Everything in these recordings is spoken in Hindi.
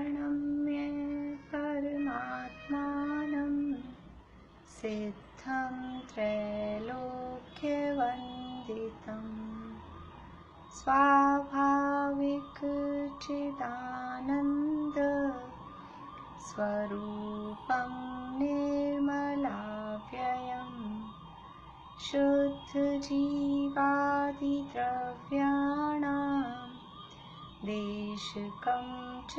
प्रणम्य परमात्मानं सिद्धं त्रैलोक्यवन्दितम् स्वाभाविकचिदानन्द स्वरूपं निर्मलाव्ययम् शुद्धजीवादिद्रव्याणां देशकं च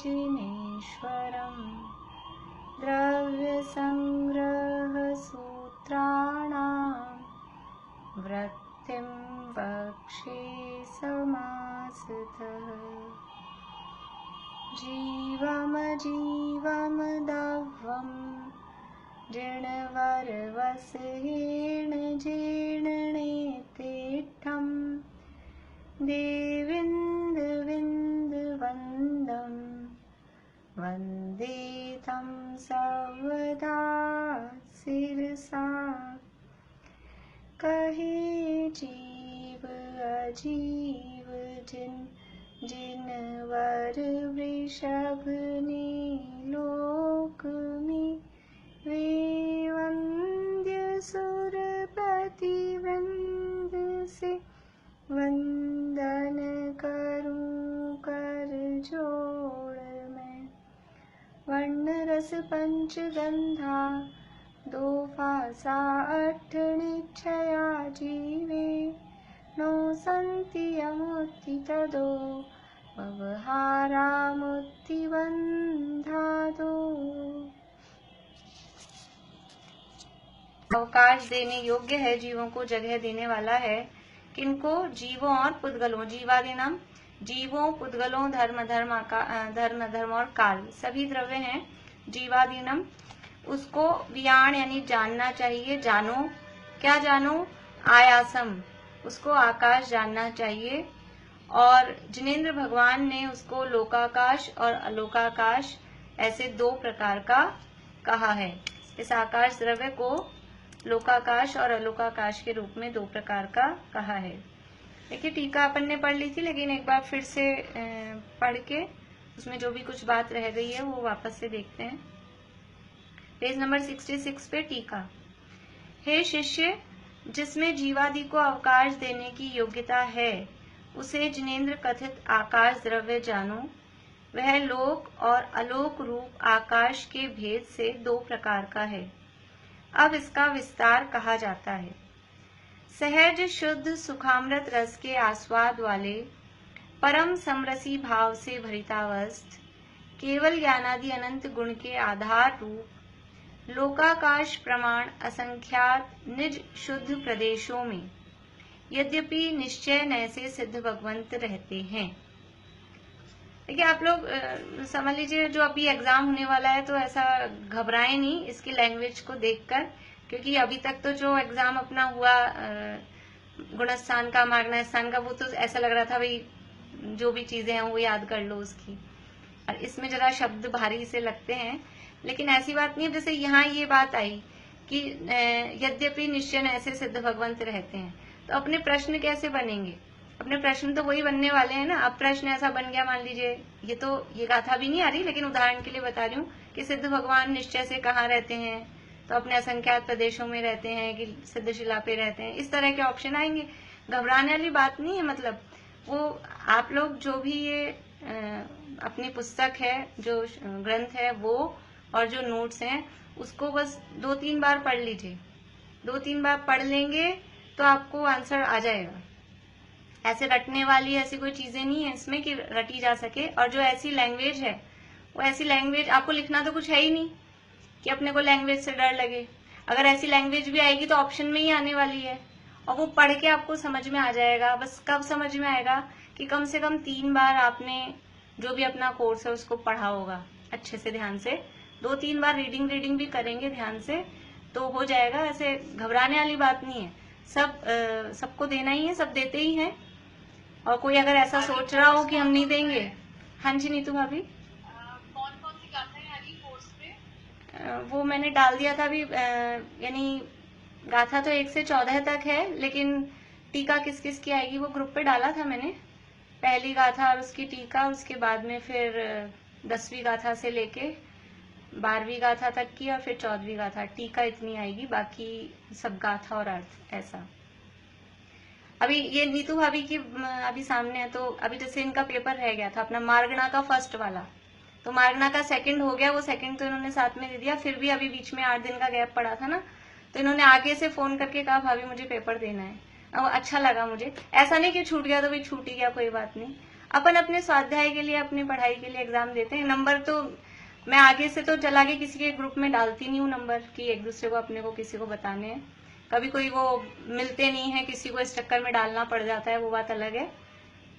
जिनेश्वरम् द्रव्यसंग्रहसूत्राणां वृत्तिं वक्षे समासतः जीवमजीवमदव्यं जिणवरवसहेण जीर्णनेतिष्ठं देविन्दविन्दवन्दं वन्दे तं सर्वदा शिरसा कहे जीव अजीव जिनवर वृषभ ने लोक में वे वंद्य सुरपति वृंद से वंदन करूं कर जोड़ मैं वर्ण रस पंचगंधा दो फासा अठ निश्चया जीवे नो सन्ति अमुत्ति तदो व्यवहारामुत्ति बंधादो। अवकाश देने योग्य है, जीवों को जगह देने वाला है। किनको? जीवों और पुद्गलों। जीवादिनाम जीवों पुद्गलों धर्म और काल सभी द्रव्य हैं जीवादिनम। उसको वियाण यानी जानना चाहिए। जानो, क्या जानो? आयासम, उसको आकाश जानना चाहिए। और जिनेंद्र भगवान ने उसको लोकाकाश और अलोकाकाश ऐसे दो प्रकार का कहा है। इस आकाश द्रव्य को लोकाकाश और अलोकाकाश के रूप में दो प्रकार का कहा है। देखिए टीका अपन ने पढ़ ली थी, लेकिन एक बार फिर से पढ़ के उसमें जो भी कुछ बात रह गई है वो वापस से देखते हैं। पेज नंबर 66 पे टीका। हे शिष्य, जिसमें जीवादि को अवकाश देने की योग्यता है उसे जिनेंद्र कथित आकाश द्रव्य जानो। वह लोक और अलोक रूप आकाश के भेद से दो प्रकार का है। अब इसका विस्तार कहा जाता है। सहज शुद्ध सुखामृत रस के आस्वाद वाले परम समरसी भाव से भरितावस्थ केवल ज्ञानादि अनंत गुण के आधार रूप लोकाकाश प्रमाण असंख्यात निज शुद्ध प्रदेशों में यद्यपि निश्चय नय से सिद्ध भगवंत रहते हैं। देखिए आप लोग समझ लीजिए, जो अभी एग्जाम होने वाला है तो ऐसा घबराएं नहीं इसकी लैंग्वेज को देखकर, क्योंकि अभी तक तो जो एग्जाम अपना हुआ गुणस्थान का माग्नस्थान का वो तो ऐसा लग रहा था भाई जो भी चीजें हैं वो याद कर लो उसकी, और इसमें जरा शब्द भारी से लगते हैं। लेकिन ऐसी बात नहीं है। जैसे यहाँ ये बात आई कि यद्यपि निश्चय ऐसे सिद्ध भगवंत रहते हैं, तो अपने प्रश्न कैसे बनेंगे? अपने प्रश्न तो वही बनने वाले हैं ना। अब प्रश्न ऐसा बन गया, मान लीजिए ये गाथा भी नहीं आ रही, लेकिन उदाहरण के लिए बता रही हूँ कि सिद्ध भगवान निश्चय से कहाँ रहते हैं, तो अपने असंख्यात प्रदेशों में रहते हैं कि सिद्ध शिला पे रहते हैं। इस तरह के ऑप्शन आएंगे। घबराने वाली बात नहीं है। मतलब वो आप लोग जो भी ये अपनी पुस्तक है, जो ग्रंथ है वो, और जो नोट्स हैं उसको बस 2-3 बार पढ़ लीजिए। 2-3 बार पढ़ लेंगे तो आपको आंसर आ जाएगा। ऐसे रटने वाली ऐसी कोई चीजें नहीं है इसमें कि रटी जा सके। और जो ऐसी लैंग्वेज है वो ऐसी लैंग्वेज, आपको लिखना तो कुछ है ही नहीं कि अपने को लैंग्वेज से डर लगे। अगर ऐसी लैंग्वेज भी आएगी तो ऑप्शन में ही आने वाली है, और वो पढ़ के आपको समझ में आ जाएगा। बस कब समझ में आएगा कि कम से कम 3 बार आपने जो भी अपना कोर्स है उसको पढ़ा होगा अच्छे से, ध्यान से। 2-3 बार रीडिंग भी करेंगे ध्यान से तो हो जाएगा। ऐसे घबराने वाली बात नहीं है। सबको देना ही है, सब देते ही हैं। और कोई अगर ऐसा सोच रहा हो कि हम नहीं देंगे। हाँ जी नीतू भाभी, कौन कौन सी गाथाएं आ रही कोर्स पे? वो मैंने डाल दिया था अभी। यानी गाथा तो 1 से 14 तक है, लेकिन टीका किस किस की आएगी वो ग्रुप पे डाला था मैंने। पहली गाथा और उसकी टीका, उसके बाद में फिर 10वीं गाथा से लेके 12वीं गाथा तक की और फिर 14वीं गाथा, टीका इतनी आएगी, बाकी सब गाथा और अर्थ ऐसा। अभी ये नीतू भाभी की अभी सामने है, तो अभी जैसे इनका पेपर रह गया था अपना मार्गणा का फर्स्ट वाला, तो मार्गणा का सेकंड हो गया, वो सेकंड तो इन्होंने साथ में दे दिया, फिर भी अभी बीच में 8 दिन का गैप पड़ा था ना, तो इन्होंने आगे से फोन करके कहा भाभी मुझे पेपर देना है। अब अच्छा लगा मुझे, ऐसा नहीं कि छूट गया तो भी छूट ही गया, कोई बात नहीं। अपन अपने स्वाध्याय के लिए, अपनी पढ़ाई के लिए एग्जाम देते हैं। नंबर तो मैं आगे से तो चला के किसी के ग्रुप में डालती नहीं हूँ नंबर, कि एक दूसरे को अपने को किसी को बताने हैं। कभी कोई वो मिलते नहीं है, किसी को इस चक्कर में डालना पड़ जाता है, वो बात अलग है।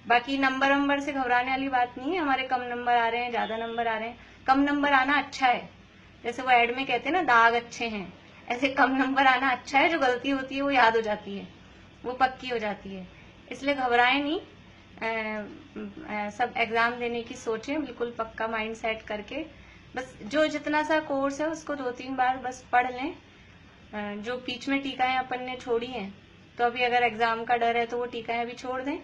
बाकी नंबर से घबराने वाली बात नहीं है। हमारे कम नंबर आ रहे हैं, ज्यादा नंबर आ रहे हैं, कम नंबर आना अच्छा है। जैसे वो एड में कहते हैं ना, दाग अच्छे हैं, ऐसे कम नंबर आना अच्छा है। जो गलती होती है वो याद हो जाती है, वो पक्की हो जाती है, इसलिए घबराए नहीं। सब एग्जाम देने की सोचें, बिल्कुल पक्का माइंड सेट करके। बस जो जितना सा कोर्स है उसको 2-3 बार बस पढ़ लें। जो बीच में टीकाएं अपन ने छोड़ी हैं, तो अभी अगर एग्जाम का डर है तो वो टीकाएं अभी छोड़ दें।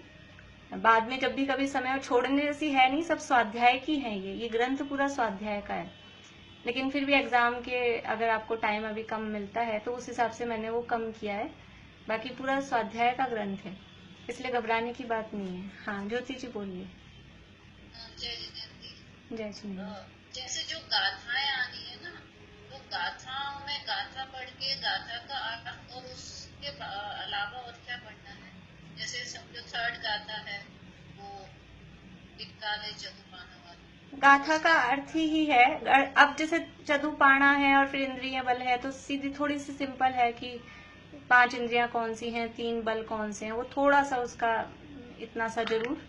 बाद में जब भी कभी समय हो, छोड़ने जैसी है नहीं, सब स्वाध्याय की है। ये ग्रंथ पूरा स्वाध्याय का है, लेकिन फिर भी एग्जाम के अगर आपको टाइम अभी कम मिलता है तो उस हिसाब से मैंने वो कम किया है। बाकी पूरा स्वाध्याय का ग्रंथ है, इसलिए घबराने की बात नहीं है। हाँ ज्योति जी बोलिए। जय श्री जैसे जो गाथाएं आनी है ना, तो गाथाओं में गाथा पढ़ के गाथा का अर्थ और उसके अलावा और क्या पढ़ना है? जैसे समझो थर्ड गाथा है वो विकाले चतुपाना वाली, गाथा का अर्थ ही है। अब जैसे चतुपाणा है और फिर इंद्रिय बल है, तो सीधी थोड़ी सी सिंपल है कि 5 इंद्रियां कौन सी हैं, 3 बल कौन से हैं, वो थोड़ा सा उसका इतना सा जरूर,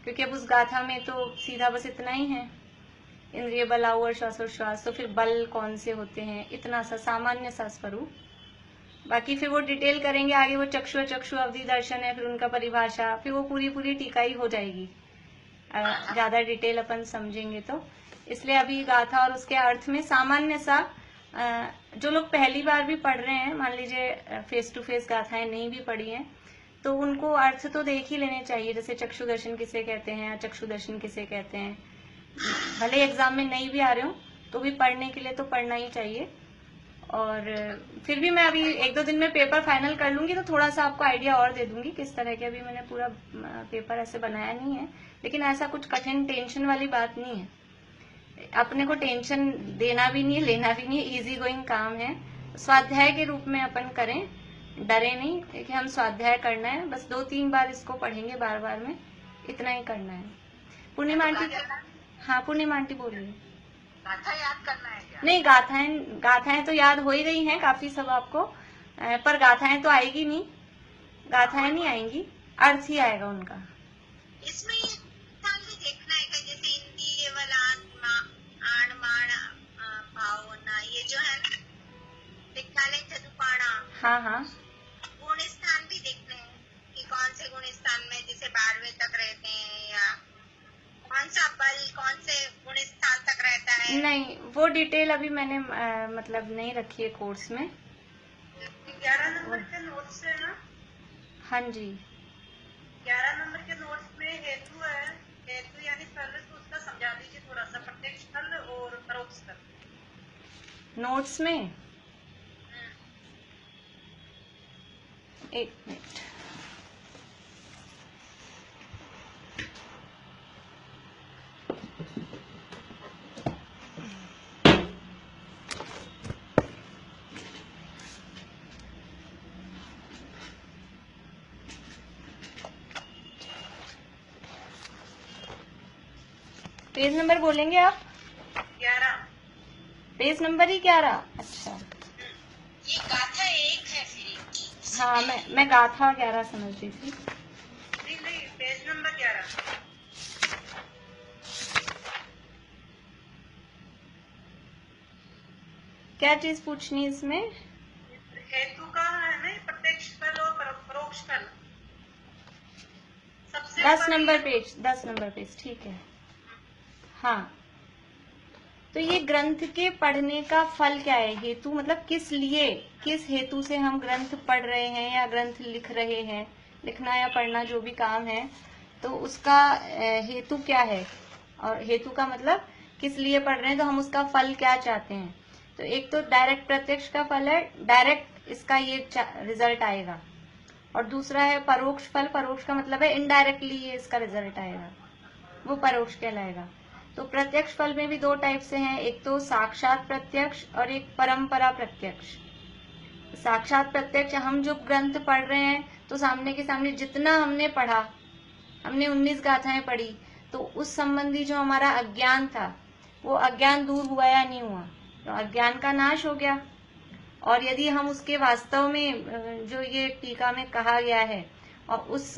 क्योंकि अब उस गाथा में तो सीधा बस इतना ही है, इंद्रिय बल आऊ और श्वासोश्वास, तो फिर बल कौन से होते हैं, इतना सा सामान्य सा स्वरूप। बाकी फिर वो डिटेल करेंगे आगे, वो चक्षु अवधि दर्शन है, फिर उनका परिभाषा, फिर वो पूरी टीका ही हो जाएगी ज्यादा डिटेल अपन समझेंगे तो। इसलिए अभी गाथा और उसके अर्थ में सामान्य सा, जो लोग पहली बार भी पढ़ रहे हैं, मान लीजिए फेस टू फेस गाथाएं नहीं भी पढ़ी हैं, तो उनको अर्थ तो देख ही लेने चाहिए। जैसे चक्षु दर्शन किसे कहते हैं, चक्षु दर्शन किसे कहते हैं, भले एग्जाम में नहीं भी आ रहे हो तो भी पढ़ने के लिए तो पढ़ना ही चाहिए। और फिर भी मैं अभी 1-2 दिन में पेपर फाइनल कर लूंगी, तो थोड़ा सा आपको आइडिया और दे दूंगी किस तरह के। अभी मैंने पूरा पेपर ऐसे बनाया नहीं है, लेकिन ऐसा कुछ कठिन टेंशन वाली बात नहीं है। अपने को टेंशन देना भी नहीं है, लेना भी नहीं है, इजी गोइंग काम है। स्वाध्याय के रूप में अपन करें, डरे नहीं कि हम स्वाध्याय करना है, बस 2-3 बार इसको पढ़ेंगे बार में, इतना ही करना है। पूर्णिमा आंटी, हाँ पूर्णिमा आंटी बोलिए। गाथा याद करना है क्या? नहीं, गाथाएं तो याद हो ही गई हैं काफी सब आपको, पर गाथाएं तो आएगी नहीं, गाथाएं नहीं आएंगी, अर्थ ही आएगा उनका। इसमें ये भी देखना है कि जैसे हिंदी आण माण भावना, ये जो है विकाले चतुपाणा, हाँ गुण स्थान भी देखने हैं कि कौन से गुण स्थान में जैसे 12वें तक रहते हैं, या कौन सा बल कौन से गुण स्थान तक रहता है। नहीं, वो डिटेल अभी मैंने मतलब नहीं रखी है कोर्स में। 11 नंबर के नोट्स है ना? हाँ जी, 11 नंबर के नोट्स में हेतु है, हेतु यानी फल, तो उसका समझा दीजिए थोड़ा सा, प्रत्यक्ष फल और परोक्ष फल नोट्स में। एक मिनट, पेज नंबर बोलेंगे आप? 11, पेज नंबर ही 11। अच्छा, ये गाथा 1 है फिर। हाँ मैं गाथा 11 समझ रही थी। नहीं, पेज नंबर 11। क्या चीज पूछनी है इसमें? हेतु का है ना, प्रत्यक्ष फल और परोक्ष फल। 10 नंबर पेज, ठीक है। हाँ, तो ये ग्रंथ के पढ़ने का फल क्या है? हेतु मतलब किस लिए, किस हेतु से हम ग्रंथ पढ़ रहे हैं या ग्रंथ लिख रहे हैं, लिखना या पढ़ना जो भी काम है, तो उसका हेतु क्या है। और हेतु का मतलब किस लिए पढ़ रहे हैं, तो हम उसका फल क्या चाहते हैं। तो एक तो डायरेक्ट प्रत्यक्ष का फल है, डायरेक्ट इसका ये रिजल्ट आएगा, और दूसरा है परोक्ष फल। परोक्ष का मतलब है इनडायरेक्टली ये इसका रिजल्ट आएगा, वो परोक्ष कहलाएगा। तो प्रत्यक्ष फल में भी दो टाइप से हैं, एक तो साक्षात प्रत्यक्ष और एक परंपरा प्रत्यक्ष। साक्षात प्रत्यक्ष, हम जो ग्रंथ पढ़ रहे हैं तो सामने के सामने जितना हमने पढ़ा, हमने 19 गाथाएं पढ़ी, तो उस संबंधी जो हमारा अज्ञान था वो अज्ञान दूर हुआ या नहीं हुआ, तो अज्ञान का नाश हो गया। और यदि हम उसके वास्तव में जो ये टीका में कहा गया है और उस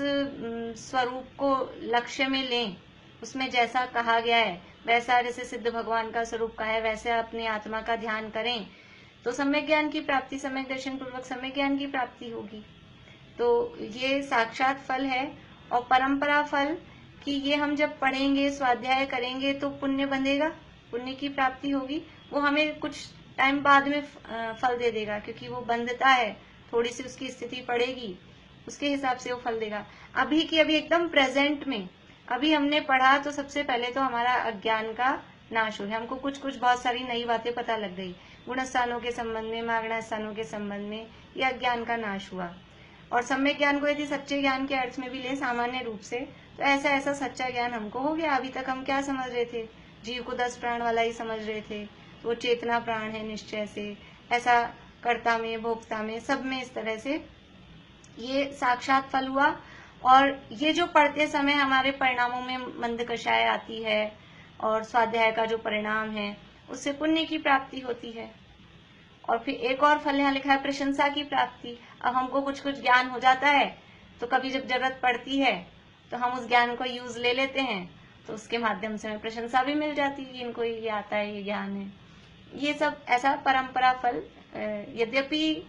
स्वरूप को लक्ष्य में लें, उसमें जैसा कहा गया है वैसा, जैसे सिद्ध भगवान का स्वरूप का है वैसे अपनी आत्मा का ध्यान करें, तो सम्यक ज्ञान की प्राप्ति, सम्यक दर्शन पूर्वक सम्यक ज्ञान की प्राप्ति होगी। तो ये साक्षात फल है। और परंपरा फल कि ये हम जब पढ़ेंगे, स्वाध्याय करेंगे तो पुण्य बंधेगा, पुण्य की प्राप्ति होगी, वो हमें कुछ टाइम बाद में फल दे देगा, क्योंकि वो बंधता है, थोड़ी सी उसकी स्थिति पड़ेगी, उसके हिसाब से वो फल देगा। अभी की अभी एकदम प्रेजेंट में अभी हमने पढ़ा तो सबसे पहले तो हमारा अज्ञान का नाश हो गया, हमको कुछ कुछ बहुत सारी नई बातें पता लग गई, गुण स्थानों के संबंध में, मागणा स्थानों के संबंध में, ये अज्ञान का नाश हुआ। और सम्यक ज्ञान को यदि सच्चे ज्ञान के अर्थ में भी ले सामान्य रूप से, तो ऐसा ऐसा सच्चा ज्ञान हमको हो गया। अभी तक हम क्या समझ रहे थे, जीव को 10 प्राण वाला ही समझ रहे थे, वो चेतना प्राण है निश्चय से, ऐसा कर्ता में, भोक्ता में, सब में इस तरह से ये साक्षात फल हुआ। और ये जो पढ़ते समय हमारे परिणामों में मंद कषाय आती है और स्वाध्याय का जो परिणाम है उससे पुण्य की प्राप्ति होती है। और फिर एक और फल यहाँ लिखा है प्रशंसा की प्राप्ति। अब हमको कुछ कुछ ज्ञान हो जाता है तो कभी जब जरूरत पड़ती है तो हम उस ज्ञान को यूज ले लेते हैं, तो उसके माध्यम से हमें प्रशंसा भी मिल जाती है, इनको ये आता है, ये ज्ञान है। ये सब ऐसा परंपरा फल। यद्यपि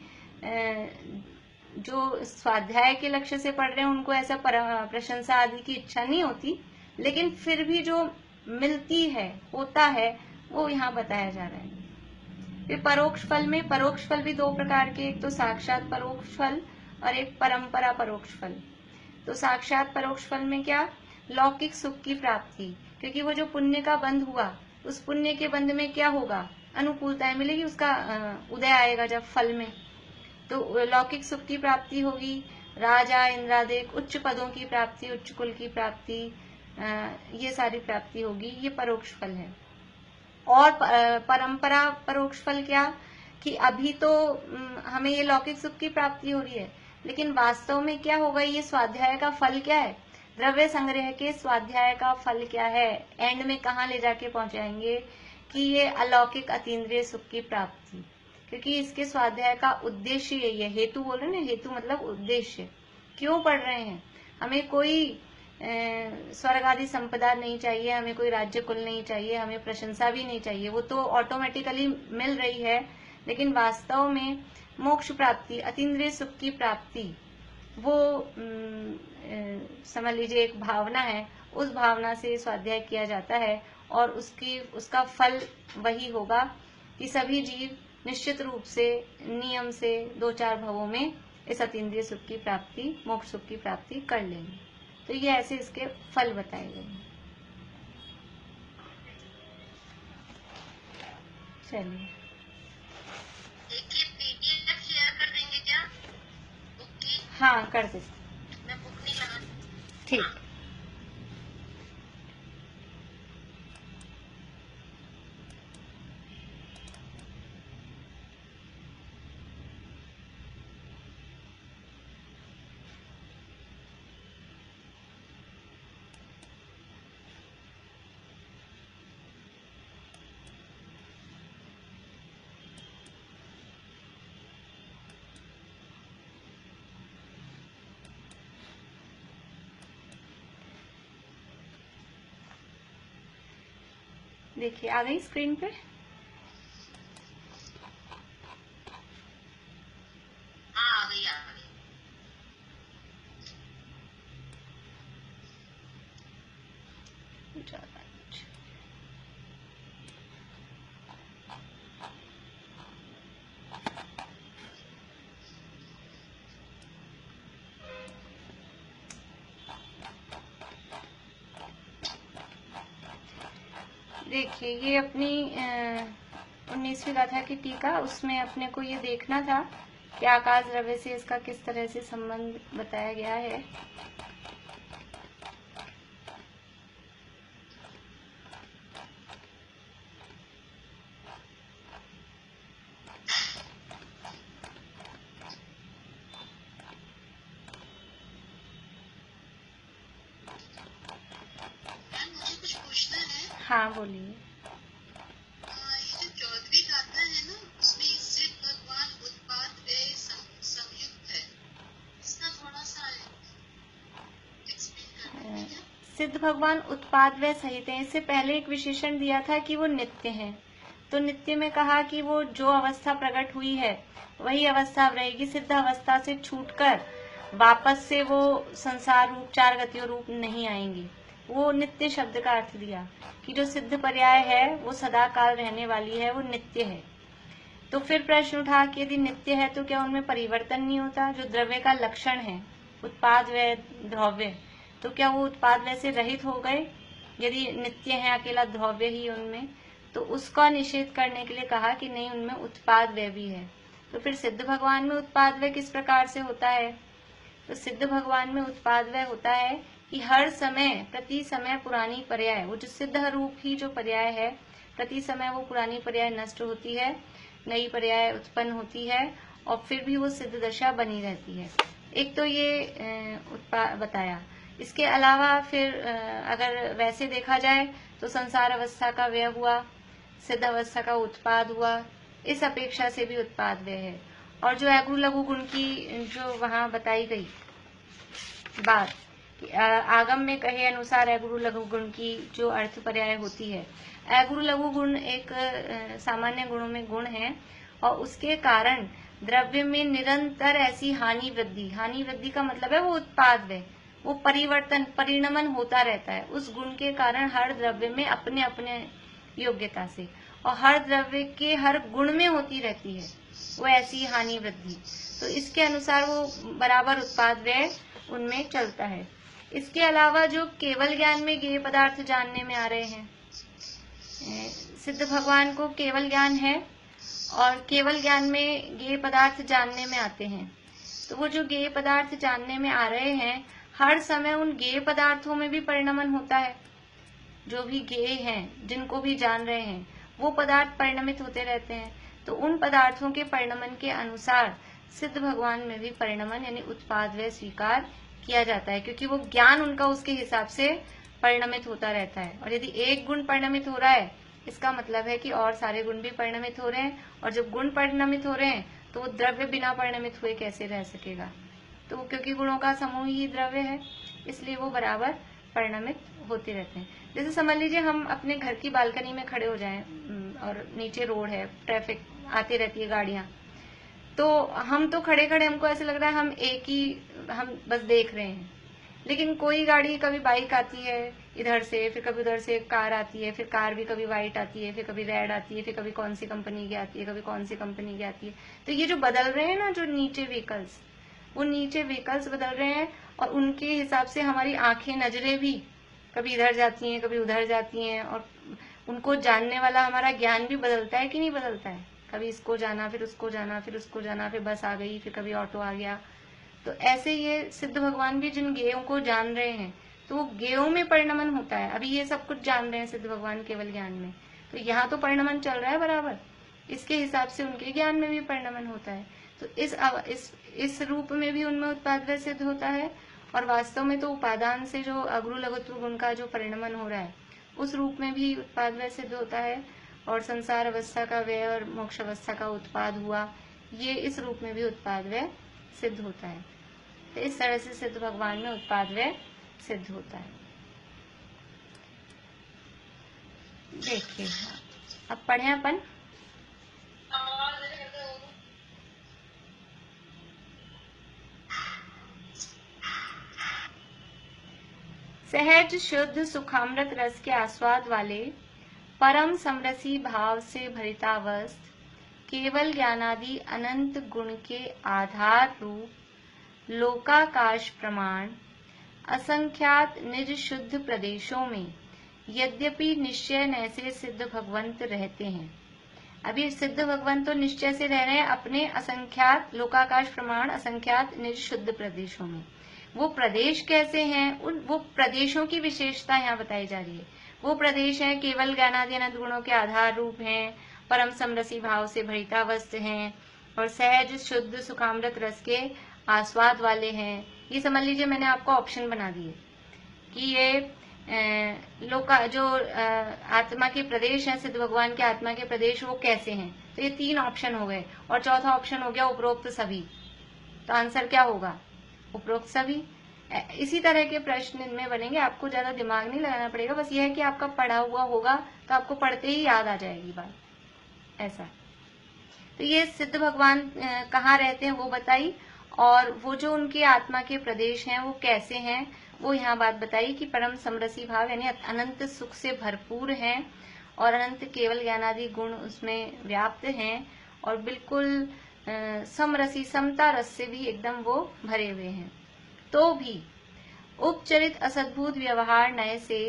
जो स्वाध्याय के लक्ष्य से पढ़ रहे हैं उनको ऐसा प्रशंसा आदि की इच्छा नहीं होती, लेकिन फिर भी जो मिलती है, होता है, वो यहाँ बताया जा रहा है। फिर परोक्ष फल में, परोक्ष फल भी दो प्रकार के, एक तो साक्षात परोक्ष फल और एक परंपरा परोक्ष फल। तो साक्षात परोक्ष फल में क्या, लौकिक सुख की प्राप्ति, क्योंकि वो जो पुण्य का बंध हुआ, उस पुण्य के बंध में क्या होगा, अनुकूलताएं मिलेगी, उसका उदय आएगा जब फल में, तो लौकिक सुख की प्राप्ति होगी, राजा इंद्रादिक उच्च पदों की प्राप्ति, उच्च कुल की प्राप्ति, ये सारी प्राप्ति होगी, ये परोक्ष फल है। और परंपरा परोक्ष फल क्या, कि अभी तो हमें ये लौकिक सुख की प्राप्ति हो रही है, लेकिन वास्तव में क्या होगा, ये स्वाध्याय का फल क्या है, द्रव्य संग्रह के स्वाध्याय का फल क्या है, एंड में कहाँ ले जाके पहुंचाएंगे, कि ये अलौकिक अतीन्द्रिय सुख की प्राप्ति। क्योंकि इसके स्वाध्याय का उद्देश्य यही है, हेतु बोल रहे हैं ना, हेतु मतलब उद्देश्य, क्यों पढ़ रहे हैं, हमें कोई स्वर्ग आदि संपदा नहीं चाहिए, हमें कोई राज्य कुल नहीं चाहिए, हमें प्रशंसा भी नहीं चाहिए, वो तो ऑटोमेटिकली मिल रही है, लेकिन वास्तव में मोक्ष प्राप्ति, अतीन्द्रिय सुख की प्राप्ति, वो समझ लीजिए एक भावना है, उस भावना से स्वाध्याय किया जाता है। और उसका फल वही होगा कि सभी जीव निश्चित रूप से, नियम से 2-4 भवों में इस अतीन्द्रिय सुख की प्राप्ति, मोक्ष सुख की प्राप्ति कर लेंगे। तो ये ऐसे इसके फल बताए गए हैं। चलिए, एक ही पीडीएफ शेयर कर देंगे क्या बुक की? हाँ कर देते, मैं बुक नहीं लगा। ठीक। देखिए आ गई स्क्रीन पे, हाँ आ गई आ गई। देखिए, ये अपनी 19वीं गाथा की टीका, उसमें अपने को ये देखना था कि आकाश द्रव्य से इसका किस तरह से संबंध बताया गया है। मुझे कुछ पूछना है। हाँ, बोलिए। ये जो 14वीं गाथा है ना, उसमें सिद्ध भगवान उत्पाद व्यय संयुक्त है, इसका थोड़ा सा एक्सप्लेन कर देंगे क्या? सिद्ध भगवान उत्पाद व्यय सहित है। इससे पहले एक विशेषण दिया था कि वो नित्य है। तो नित्य में कहा कि वो जो अवस्था प्रकट हुई है वही अवस्था अब रहेगी, सिद्ध अवस्था से छूटकर वापस से वो संसार रूप चार गतियों रूप नहीं आएंगी। वो नित्य शब्द का अर्थ दिया कि जो सिद्ध पर्याय है वो सदा काल रहने वाली है, वो नित्य है। तो फिर प्रश्न उठा कि यदि नित्य है तो क्या उनमें परिवर्तन नहीं होता? जो द्रव्य का लक्षण है उत्पाद व द्रव्य, तो क्या वो उत्पाद व्यय से रहित हो गए? यदि नित्य है, अकेला द्रव्य ही उनमें, तो उसका निषेध करने के लिए कहा कि नहीं, उनमें उत्पाद व्यय भी है। तो फिर सिद्ध भगवान में उत्पाद व्यय किस प्रकार से होता है? तो सिद्ध भगवान में उत्पाद व्यय होता है कि हर समय प्रति समय पुरानी पर्याय, वो जो सिद्ध रूप ही जो पर्याय है, प्रति समय वो पुरानी पर्याय नष्ट होती है, नई पर्याय उत्पन्न होती है और फिर भी वो सिद्ध दशा बनी रहती है। एक तो ये बताया। इसके अलावा फिर अगर वैसे देखा जाए तो संसार अवस्था का व्यय हुआ, सिद्ध अवस्था का उत्पाद हुआ, इस अपेक्षा से भी उत्पाद व्यय है। और जो अगुरु लघु गुण की जो वहां बताई गई बात कि आगम में कहे अनुसार अगुरु लघु गुण की जो अर्थ पर्याय होती है, अगुरु लघु गुण एक सामान्य गुणों में गुण है और उसके कारण द्रव्य में निरंतर ऐसी हानि वृद्धि का मतलब है वो उत्पाद व्यय, वो परिवर्तन परिणमन होता रहता है उस गुण के कारण हर द्रव्य में अपने अपने योग्यता से, और हर द्रव्य के हर गुण में होती रहती है वो ऐसी हानि वृद्धि। तो इसके अनुसार वो बराबर उत्पाद व्यय उनमें चलता है। इसके अलावा जो केवल ज्ञान में ज्ञेय पदार्थ जानने में आ रहे हैं, सिद्ध भगवान को केवल ज्ञान है और केवल ज्ञान में ज्ञेय पदार्थ जानने में आते हैं। तो वो जो ज्ञेय पदार्थ जानने में आ रहे हैं, हर समय उन ज्ञेय पदार्थों में भी परिणमन होता है। जो भी ज्ञेय हैं, जिनको भी जान रहे हैं, वो पदार्थ परिणमित होते रहते हैं। तो उन पदार्थों के परिणमन के अनुसार सिद्ध भगवान में भी परिणमन यानी उत्पाद व्यय स्वीकार किया जाता है, क्योंकि वो ज्ञान उनका उसके हिसाब से परिणमित होता रहता है। और यदि एक गुण परिणमित हो रहा है, इसका मतलब है कि और सारे गुण भी परिणमित हो रहे हैं, और जब गुण परिणमित हो रहे हैं तो वो द्रव्य बिना परिणमित हुए कैसे रह सकेगा? तो क्योंकि गुणों का समूह ही द्रव्य है, इसलिए वो बराबर परिणमित होते रहते हैं। जैसे समझ लीजिए हम अपने घर की बालकनी में खड़े हो जाएं और नीचे रोड है, ट्रैफिक आती रहती है, गाड़ियां, तो हम तो खड़े खड़े हमको ऐसे लग रहा है हम बस देख रहे हैं, लेकिन कोई गाड़ी, कभी बाइक आती है इधर से, फिर कभी उधर से कार आती है, फिर कार भी कभी व्हाइट आती है, फिर कभी रेड आती है, फिर कभी कौन सी कंपनी की आती है, कभी कौन सी कंपनी की आती है। तो ये जो बदल रहे हैं ना, जो नीचे व्हीकल्स, वो नीचे व्हीकल्स बदल रहे हैं और उनके हिसाब से हमारी आंखें, नजरें भी कभी इधर जाती हैं, कभी उधर जाती हैं, और उनको जानने वाला हमारा ज्ञान भी बदलता है कि नहीं बदलता है? कभी इसको जाना, फिर उसको जाना, फिर उसको जाना, फिर बस आ गई, फिर कभी ऑटो आ गया। तो ऐसे ये सिद्ध भगवान भी जिन ज्ञेयों को जान रहे हैं, तो वो ज्ञेयों में परिणमन होता है। अभी ये सब कुछ जान रहे हैं सिद्ध भगवान केवल ज्ञान में, तो यहाँ तो परिणमन चल रहा है बराबर, इसके हिसाब से उनके ज्ञान में भी परिणमन होता है। तो इस रूप में भी उनमें उत्पाद व्यय सिद्ध होता है, और वास्तव में तो उपादान से जो अगुरु लघुत्व गुण का जो परिणमन हो रहा है, उस रूप में भी उत्पाद व्यय सिद्ध होता है। और संसार अवस्था का व्यय और मोक्ष अवस्था का उत्पाद हुआ, ये इस रूप में भी उत्पाद व्यय सिद्ध होता है। तो इस तरह से सिद्ध भगवान में उत्पाद व्यय सिद्ध होता है। देखिए, अब पढ़े अपन। सहज शुद्ध सुखामृत रस के आस्वाद वाले परम समरसी भाव से भरितावस्थ केवल ज्ञानादि अनंत गुण के आधार रूप लोकाकाश प्रमाण असंख्यात निज शुद्ध प्रदेशों में यद्यपि निश्चय न से सिद्ध भगवंत रहते हैं। अभी सिद्ध भगवंत तो निश्चय से रह रहे हैं अपने असंख्यात लोकाकाश प्रमाण असंख्यात निज शुद्ध प्रदेशों में। वो प्रदेश कैसे हैं, वो प्रदेशों की विशेषता यहाँ बताई जा रही है। वो प्रदेश हैं केवल ज्ञानादि अनंत गुणों के आधार रूप हैं, परम समरसी भाव से भरितावस्थ हैं और सहज शुद्ध सुखामृत रस के आस्वाद वाले हैं। ये समझ लीजिए मैंने आपको ऑप्शन बना दिए कि ये जो आत्मा के प्रदेश हैं, सिद्ध भगवान के आत्मा के प्रदेश वो कैसे हैं। तो ये 3 ऑप्शन हो गए और चौथा ऑप्शन हो गया उपरोक्त सभी। तो आंसर क्या होगा? उपरोक्त सभी। इसी तरह के प्रश्न इनमें बनेंगे, आपको ज्यादा दिमाग नहीं लगाना पड़ेगा, बस यह है कि आपका पढ़ा हुआ होगा तो आपको पढ़ते ही याद आ जाएगी बात, ऐसा। तो ये सिद्ध भगवान कहाँ रहते हैं वो बताई, और वो जो उनके आत्मा के प्रदेश हैं वो कैसे हैं वो यहाँ बात बताई कि परम समरसी भाव यानी अनंत सुख से भरपूर हैं और अनंत केवल ज्ञानादि गुण उसमें व्याप्त हैं और बिल्कुल समरसी समता रस से भी एकदम वो भरे हुए हैं। तो भी उपचरित असद्भुत व्यवहार नए से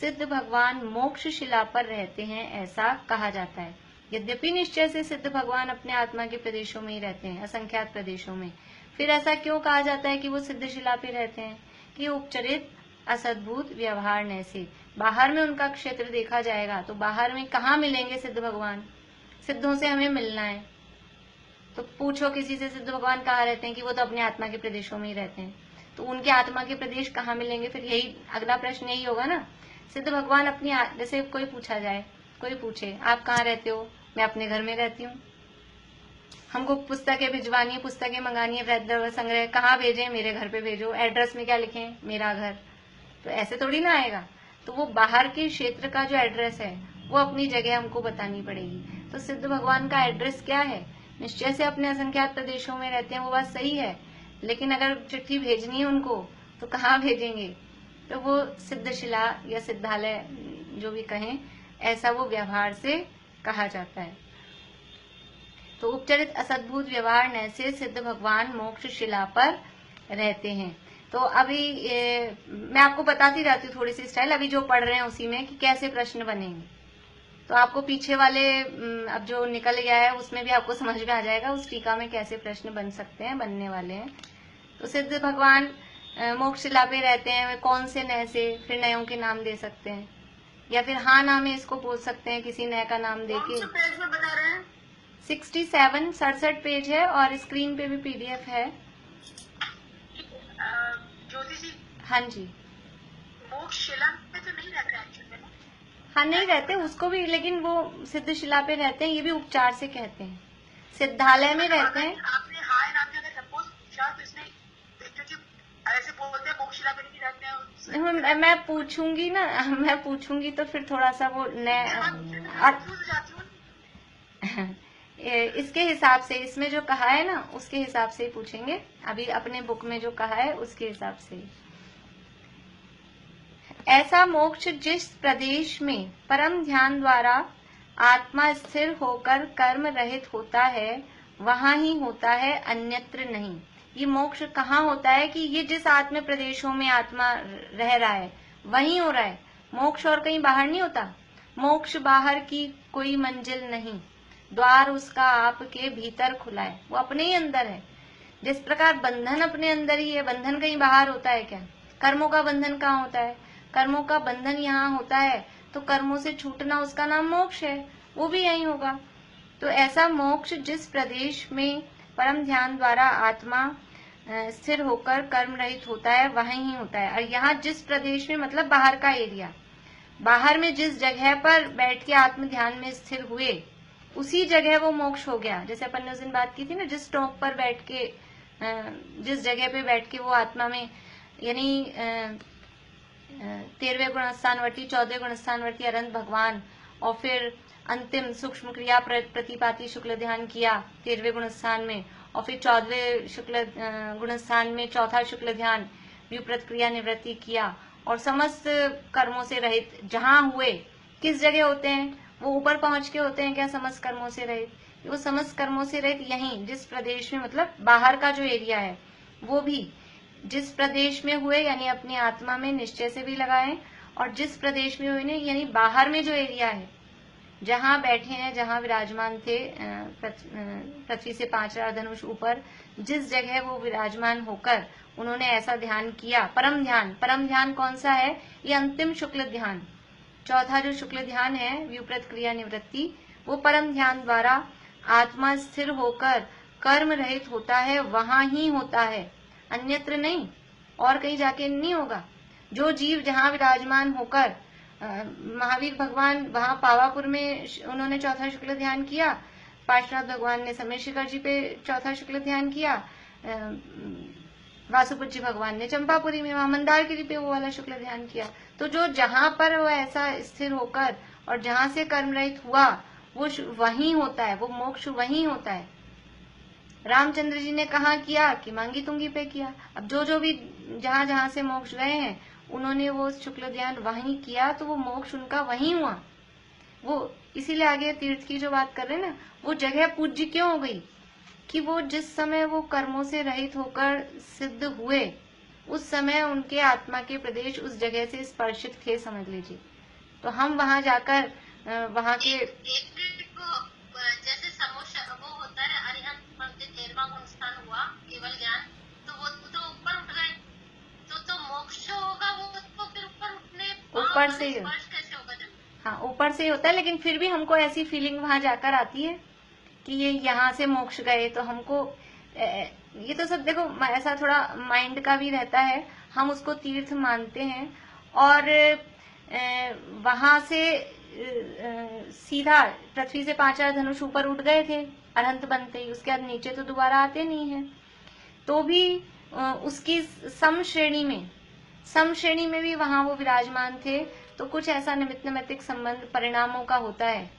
सिद्ध भगवान मोक्ष शिला पर रहते हैं ऐसा कहा जाता है। यद्यपि निश्चय से सिद्ध भगवान अपने आत्मा के प्रदेशों में ही रहते हैं, असंख्यात प्रदेशों में, फिर ऐसा क्यों कहा जाता है कि वो सिद्ध शिला पे रहते हैं? कि उपचरित असद्भुत व्यवहार नए से, बाहर में उनका क्षेत्र देखा जाएगा तो बाहर में कहाँ मिलेंगे सिद्ध भगवान? सिद्धों से हमें मिलना है तो पूछो किसी से सिद्ध भगवान कहाँ रहते हैं, कि वो तो अपने आत्मा के प्रदेशों में ही रहते हैं। तो उनके आत्मा के प्रदेश कहाँ मिलेंगे? फिर यही अगला प्रश्न यही होगा ना। सिद्ध भगवान अपनी जैसे कोई पूछा जाए, कोई पूछे आप कहाँ रहते हो, मैं अपने घर में रहती हूँ। हमको पुस्तकें भिजवानी है, पुस्तकें मंगानी है, वृद्ध द्रव्य संग्रह, कहाँ भेजें? मेरे घर पे भेजो। एड्रेस में क्या लिखें? मेरा घर। तो ऐसे थोड़ी ना आएगा। तो वो बाहर के क्षेत्र का जो एड्रेस है वो अपनी जगह हमको बतानी पड़ेगी। तो सिद्ध भगवान का एड्रेस क्या है? निश्चय से अपने असंख्यात प्रदेशों में रहते हैं, वो बात सही है, लेकिन अगर चिट्ठी भेजनी है उनको तो कहाँ भेजेंगे? तो वो सिद्धशिला या सिद्धालय जो भी कहें, ऐसा वो व्यवहार से कहा जाता है। तो उपचरित असद्भुत व्यवहार न से सिद्ध भगवान मोक्ष शिला पर रहते हैं। तो अभी मैं आपको बताती रहती हूँ थोड़ी सी स्टाइल, अभी जो पढ़ रहे हैं उसी में कि कैसे प्रश्न बनेंगे। तो आपको पीछे वाले अब जो निकल गया है उसमें भी आपको समझ में आ जाएगा उस टीका में कैसे प्रश्न बन सकते हैं, बनने वाले हैं। तो सिद्ध भगवान मोक्ष शिला पे रहते हैं, कौन से नए से, फिर नयों के नाम दे सकते हैं या फिर हाँ ना में इसको बोल सकते हैं किसी नए का नाम देके। 67 67 पेज है और स्क्रीन पे भी पीडीएफ है। ज्योति जी, हाँ जी, मोक्ष शिला पे तो नहीं रहते एक्चुअली ना? हाँ नहीं रहते उसको भी, लेकिन वो सिद्ध शिला पे रहते हैं, ये भी उपचार से कहते हैं, सिद्धालय में रहते हैं। आपने हाय नाम अगर सपोज पूछा तो इसने, क्योंकि ऐसे बोलते हैं मोक्ष शिला पे नहीं रहते हैं। मैं पूछूंगी ना, मैं पूछूंगी तो फिर थोड़ा सा वो इसके हिसाब से, इसमें जो कहा है ना उसके हिसाब से ही पूछेंगे। अभी अपने बुक में जो कहा है उसके हिसाब से। ऐसा मोक्ष जिस प्रदेश में परम ध्यान द्वारा आत्मा स्थिर होकर कर्म रहित होता है वहां ही होता है, अन्यत्र नहीं। ये मोक्ष कहाँ होता है? कि ये जिस आत्म प्रदेशों में आत्मा रह रहा है वहीं हो रहा है मोक्ष, और कहीं बाहर नहीं होता। मोक्ष बाहर की कोई मंजिल नहीं, द्वार उसका आपके भीतर खुला है, वो अपने ही अंदर है। जिस प्रकार बंधन अपने अंदर ही है, बंधन कहीं बाहर होता है क्या? कर्मों का बंधन कहाँ होता है? कर्मों का बंधन यहाँ होता है, तो कर्मों से छूटना उसका नाम मोक्ष है, वो भी यही होगा। तो ऐसा मोक्ष जिस प्रदेश में परम ध्यान द्वारा आत्मा स्थिर होकर कर्म रहित होता है वहीं ही होता है। और यहाँ जिस प्रदेश में मतलब बाहर का एरिया, बाहर में जिस जगह पर बैठ के आत्म ध्यान में स्थिर हुए उसी जगह वो मोक्ष हो गया। जैसे अपन ने उस दिन बात की थी ना, जिस टॉप पर बैठ के, जिस जगह पे बैठ के वो आत्मा में, यानी 13वें गुणस्थानवर्ती, 14वें गुणस्थानवर्ती अनंत भगवान, और फिर अंतिम सूक्ष्म क्रिया प्रतिपाती शुक्ल ध्यान किया 13वें गुणस्थान में, और फिर 14वें शुक्ल गुणस्थान में चौथा शुक्ल ध्यान व्युप्रत क्रिया निवृत्ति किया, और समस्त कर्मों से रहित जहां हुए, किस जगह होते हैं? वो ऊपर पहुंच के होते हैं क्या समस्त कर्मों से रहित? वो समस्त कर्मों से रहित यहीं जिस प्रदेश में, मतलब बाहर का जो एरिया है वो भी जिस प्रदेश में हुए, यानी अपनी आत्मा में निश्चय से भी लगाएं और जिस प्रदेश में हुए यानी बाहर में जो एरिया है, जहां बैठे हैं, जहां विराजमान थे पृथ्वी से 5 धनुष ऊपर, जिस जगह वो विराजमान होकर उन्होंने ऐसा ध्यान किया, परम ध्यान कौन सा है? ये अंतिम शुक्ल ध्यान, चौथा जो शुक्ल ध्यान है व्युप्रत क्रिया निवृत्ति, वो परम ध्यान द्वारा आत्मा स्थिर होकर कर्म रहित होता है, वहां ही होता है, अन्यत्र नहीं, और कहीं जाके नहीं होगा। जो जीव जहां विराजमान होकर महावीर भगवान वहां पावापुर में उन्होंने चौथा शुक्ल ध्यान किया, पार्श्वनाथ भगवान ने समय शिखर जी पे चौथा शुक्ल ध्यान किया, वासुपुज्य भगवान ने चंपापुरी में वहां मंदारगिरी पे वो वाला शुक्ल ध्यान किया। तो जो जहां पर वो ऐसा स्थिर होकर और जहां से कर्म रहित हुआ, वो वहीं होता है, वो मोक्ष वहीं होता है। रामचंद्र जी ने कहा किया कि मांगी तुंगी पे किया। अब जो भी जहां जहां से मोक्ष गए हैं, उन्होंने वो शुक्ल ध्यान वहीं किया, तो वो मोक्ष उनका वहीं हुआ। वो इसीलिए आगे तीर्थ की जो बात कर रहे हैं ना, वो जगह पूज्य क्यों हो गई कि वो जिस समय वो कर्मों से रहित होकर सिद्ध हुए, उस समय उनके आत्मा के प्रदेश उस जगह से स्पर्शित थे, समझ लीजिए। तो हम वहां जाकर वहां के जैसे वो होता है अरिहंत 13वां गुणस्थान हुआ केवल ज्ञान, तो वो तो ऊपर उठ गए, तो मोक्ष होगा, वो तो फिर ऊपर उठने ऊपर से स्पर्श कैसे होगा? हाँ, ऊपर से ही होता है, लेकिन फिर भी हमको ऐसी फीलिंग वहां जाकर आती है कि ये यहाँ से मोक्ष गए। तो हमको ये तो सब देखो ऐसा थोड़ा माइंड का भी रहता है, हम उसको तीर्थ मानते हैं, और वहां से सीधा पृथ्वी से 5 धनुष ऊपर उठ गए थे अरहंत बनते ही, उसके बाद नीचे तो दोबारा आते नहीं है। तो भी उसकी सम श्रेणी में भी वहां वो विराजमान थे। तो कुछ ऐसा निमित्त नैमित्तिक संबंध परिणामों का होता है